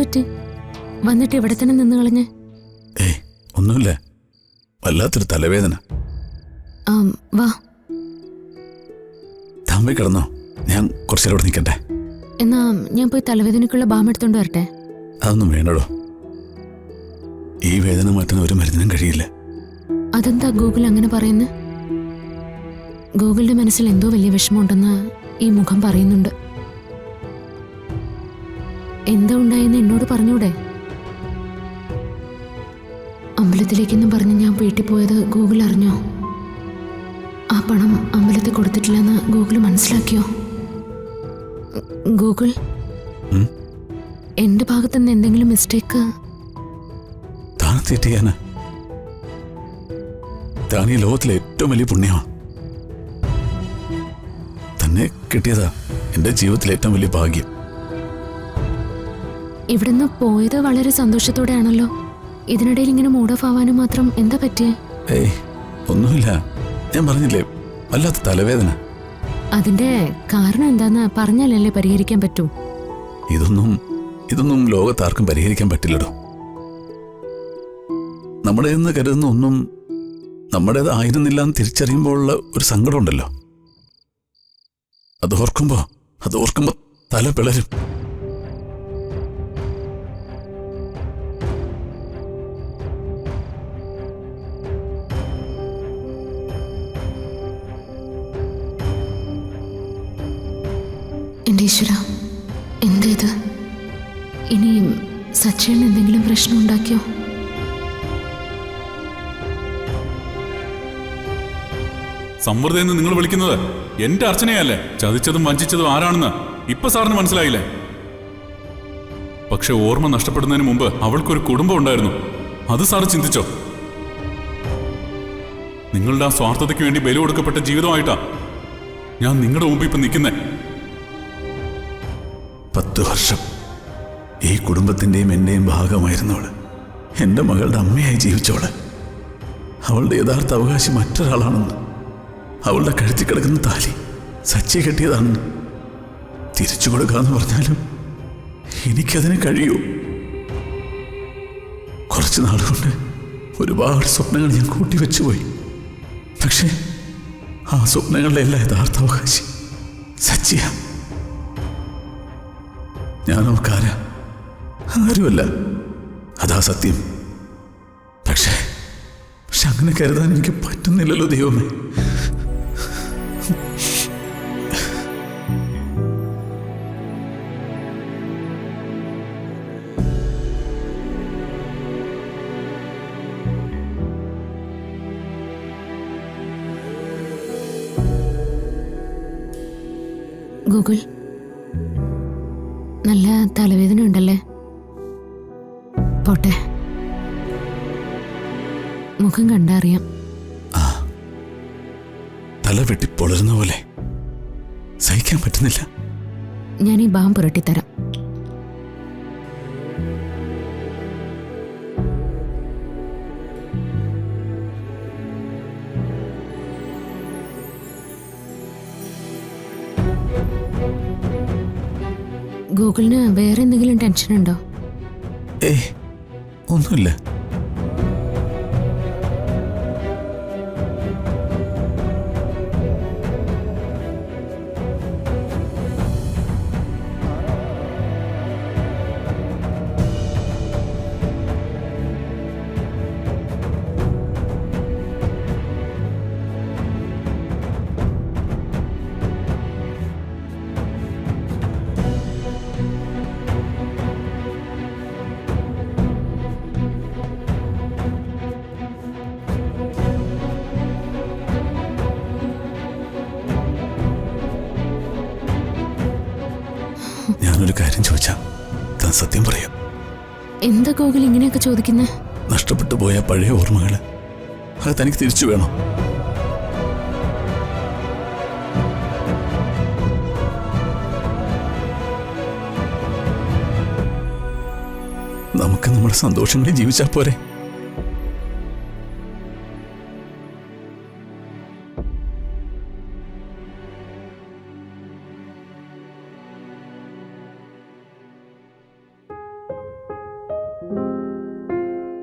പറ്റി? വന്നിട്ട് ഇവിടെ തന്നെ നിന്ന് കളഞ്ഞ്? ഏയ് ഒന്നുമില്ല, വല്ലാത്തൊരു തലവേദന. വാ, താമ്പി കിടന്നോ? ഞാൻ കുറച്ചേരം ഇവിടെ നിൽക്കട്ടെ. എന്നാ ഞാൻ പോയി തലവേദനക്കുള്ള ബാം എടുത്തോണ്ട് വരട്ടെ? അതൊന്നും വേണ്ടടോ, ഈ വേദന മാറ്റാൻ ഒരു മരുന്നിനും കഴിയില്ല. അതെന്താ ഗൂഗിൾ അങ്ങനെ പറയുന്നത്? ഗൂഗിളിന്റെ മനസ്സിൽ എന്തോ വലിയ വിഷമമുണ്ടെന്ന് ഈ മുഖം പറയുന്നുണ്ട്. എന്താ ഉണ്ടായെന്ന് എന്നോട് പറഞ്ഞൂടെ? അമ്പലത്തിലേക്കെന്നും പറഞ്ഞ് ഞാൻ വീട്ടിൽ പോയത് ഗൂഗിൾ അറിഞ്ഞോ? ആ പണം അമ്പലത്തിൽ കൊടുത്തിട്ടില്ലെന്ന് ഗൂഗിൾ മനസ്സിലാക്കിയോ? ഗൂഗിൾ, എന്റെ ഭാഗത്തുനിന്ന് എന്തെങ്കിലും മിസ്റ്റേക്ക്? താൻ ഈ ലോകത്തിലെ ഏറ്റവും വലിയ പുണ്യമാണ്. തന്നെ കിട്ടിയതാ എന്റെ ജീവിതത്തിലെ ഏറ്റവും വലിയ ഭാഗ്യം. ഇവിടുന്ന് പോയത് വളരെ സന്തോഷത്തോടെയാണല്ലോ. ഇതിനിടയിൽ ഇങ്ങനെ മൂഡ് ഓഫ് ആവാനും മാത്രം എന്താ പറ്റിയേ? ഏയ് ഒന്നുമില്ല, ഞാൻ പറഞ്ഞില്ലേ, വല്ലാത്ത തലവേദന. അതിന്റെ കാരണം എന്താന്ന് പറഞ്ഞാലല്ലേ പരിഹരിക്കാൻ പറ്റൂ. ഇതൊന്നും ലോകത്താർക്കും പരിഹരിക്കാൻ പറ്റില്ലടോ. നമ്മുടേതെന്ന് കരുതുന്ന ഒന്നും നമ്മുടേതായിരുന്നില്ല എന്ന് തിരിച്ചറിയുമ്പോഴുള്ള ഒരു സങ്കടമുണ്ടല്ലോ, അതോർക്കുമ്പോ തല പിളരും. എന്റെ ഈശ്വര, എന്തേത്? ഇനി സച്ചേന് എന്തെങ്കിലും പ്രശ്നം ഉണ്ടാക്കിയോ? സമ്മർദ്ദയെന്ന് നിങ്ങൾ വിളിക്കുന്നത് എന്റെ അർച്ചനയല്ലേ? ചതിച്ചതും വഞ്ചിച്ചതും ആരാണെന്ന് ഇപ്പൊ സാറിന് മനസ്സിലായില്ലേ? പക്ഷെ ഓർമ്മ നഷ്ടപ്പെടുന്നതിന് മുമ്പ് അവൾക്കൊരു കുടുംബം ഉണ്ടായിരുന്നു. അത് സാറ് ചിന്തിച്ചോ? നിങ്ങളുടെ ആ സ്വാർത്ഥതയ്ക്ക് വേണ്ടി ബലി കൊടുക്കപ്പെട്ട ജീവിതമായിട്ടാ ഞാൻ നിങ്ങളുടെ മുമ്പ് ഇപ്പൊ നിൽക്കുന്നേ. 10 വർഷം ഈ കുടുംബത്തിന്റെയും എന്റെയും ഭാഗമായിരുന്നവള്, എന്റെ മകളുടെ അമ്മയായി ജീവിച്ചവള്, അവളുടെ യഥാർത്ഥ അവകാശി മറ്റൊരാളാണെന്ന്, അവളുടെ കഴുത്തി കിടക്കുന്ന താലി സച്ചി കെട്ടിയതാണെന്ന് തിരിച്ചു കൊടുക്കാന്ന് പറഞ്ഞാലും എനിക്കതിന് കഴിയൂ? കുറച്ച് നാളുകൊണ്ട് ഒരുപാട് സ്വപ്നങ്ങൾ ഞാൻ കൂട്ടിവെച്ചുപോയി. പക്ഷേ ആ സ്വപ്നങ്ങളുടെ എല്ലാ യഥാർത്ഥ അവകാശി സച്ചിയ. ഞാൻ അവൾക്കാരാ? ആരുമല്ല, അതാ സത്യം. പക്ഷെ അങ്ങനെ കരുതാൻ എനിക്ക് പറ്റുന്നില്ലല്ലോ ദൈവമേ. ഗൂഗിൾ, നല്ല തലവേദന ഉണ്ടല്ലേ? പോട്ടെ, മുഖം കണ്ടറിയാം. തല വെട്ടി പൊളരുന്ന പോലെ സഹിക്കാൻ പറ്റുന്നില്ല. ഞാൻ ഈ ബാം പുരട്ടിത്തരാം. ഗൂഗിളിന് വേറെ എന്തെങ്കിലും ടെൻഷൻ ഉണ്ടോ? ഏയ് ഒന്നുമില്ല. ഞാനൊരു കാര്യം ചോദിച്ചാ താൻ സത്യം പറയാം? എന്താ ഗൂഗിൾ ഇങ്ങനെയൊക്കെ ചോദിക്കുന്നേ? നഷ്ടപ്പെട്ടു പോയ പഴയ ഓർമ്മകള് അത് തനിക്ക് തിരിച്ചു വേണോ? നമുക്ക് നമ്മുടെ സന്തോഷങ്ങളിൽ ജീവിച്ചാൽ പോരെ?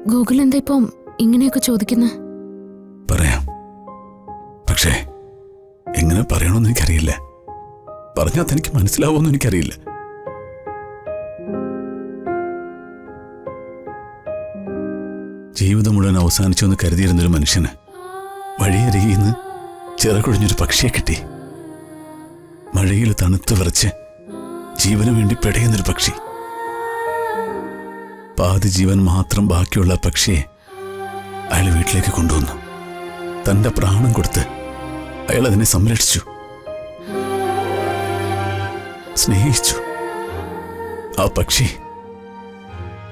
ഗൂഗിൾ എന്താ ഇപ്പം ഇങ്ങനെയൊക്കെ ചോദിക്കുന്നത്? പറയാം, പക്ഷേ എങ്ങനെ പറയണമെന്ന് എനിക്കറിയില്ല. പറഞ്ഞാൽ തനിക്ക് മനസ്സിലാവുമെന്ന് എനിക്കറിയില്ല. ജീവിതം മുഴുവൻ അവസാനിച്ചു എന്ന് കരുതിയിരുന്നൊരു മനുഷ്യന് വഴിയരികിൽ നിന്ന് ചിറകുഴിഞ്ഞൊരു പക്ഷിയെ കിട്ടി. മഴയിൽ തണുത്ത് വിറച്ച് ജീവന് വേണ്ടി പെടയുന്നൊരു പക്ഷി. പാതി ജീവൻ മാത്രം ബാക്കിയുള്ള ആ പക്ഷിയെ അയാൾ വീട്ടിലേക്ക് കൊണ്ടുവന്നു. തന്റെ പ്രാണൻ കൊടുത്ത് അയാൾ അതിനെ സംരക്ഷിച്ചു, സ്നേഹിച്ചു. ആ പക്ഷി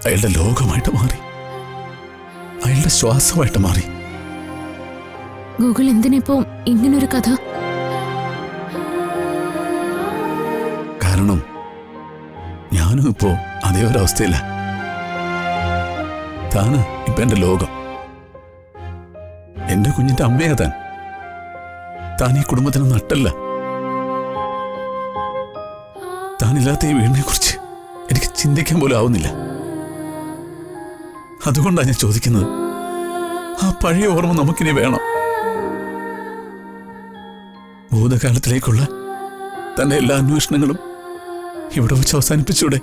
അയാളുടെ ലോകമായിട്ട് മാറി, അയാളുടെ ശ്വാസമായിട്ട് മാറി. ഗൂഗിൾ എന്തിനിപ്പോ ഇങ്ങനൊരു കഥ? കാരണം ഞാനും ഇപ്പോ അതേ ഒരവസ്ഥയില്ല. താന് ഇപ്പൊ എന്റെ ലോകം, എന്റെ കുഞ്ഞിന്റെ അമ്മയാ താൻ. താൻ ഈ കുടുംബത്തിന് നട്ടല്ല. താനില്ലാത്ത ഈ വീടിനെ കുറിച്ച് എനിക്ക് ചിന്തിക്കാൻ പോലും ആവുന്നില്ല. അതുകൊണ്ടാണ് ഞാൻ ചോദിക്കുന്നത്, ആ പഴയ ഓർമ്മ നമുക്കിനി വേണം. ഭൂതകാലത്തിലേക്കുള്ള തന്റെ എല്ലാ അന്വേഷണങ്ങളും ഇവിടെ വെച്ച് അവസാനിപ്പിച്ചൂടെ?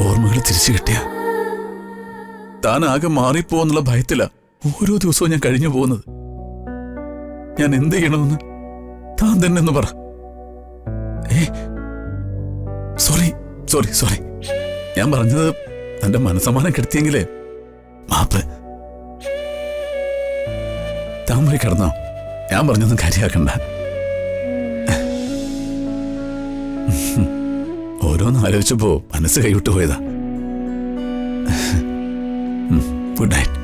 ഓർമ്മകൾ തിരിച്ചു കിട്ടിയ താൻ ആകെ മാറിപ്പോന്നുള്ള ഭയത്തിലാ ഓരോ ദിവസവും ഞാൻ കഴിഞ്ഞു പോകുന്നത്. ഞാൻ എന്ത് ചെയ്യണമെന്ന് താൻ തന്നെ ഒന്ന് പറ. സോറി സോറി സോറി, ഞാൻ പറഞ്ഞത് തന്റെ മനസ്സമാനം കെടുത്തിയെങ്കിലേ മാപ്പ്. താൻ പോയി കിടന്നോ, ഞാൻ പറഞ്ഞൊന്നും കാര്യമാക്കണ്ട. ഓരോന്ന് ആലോചിച്ചപ്പോ മനസ്സ് കൈവിട്ടു പോയതാ. Good night.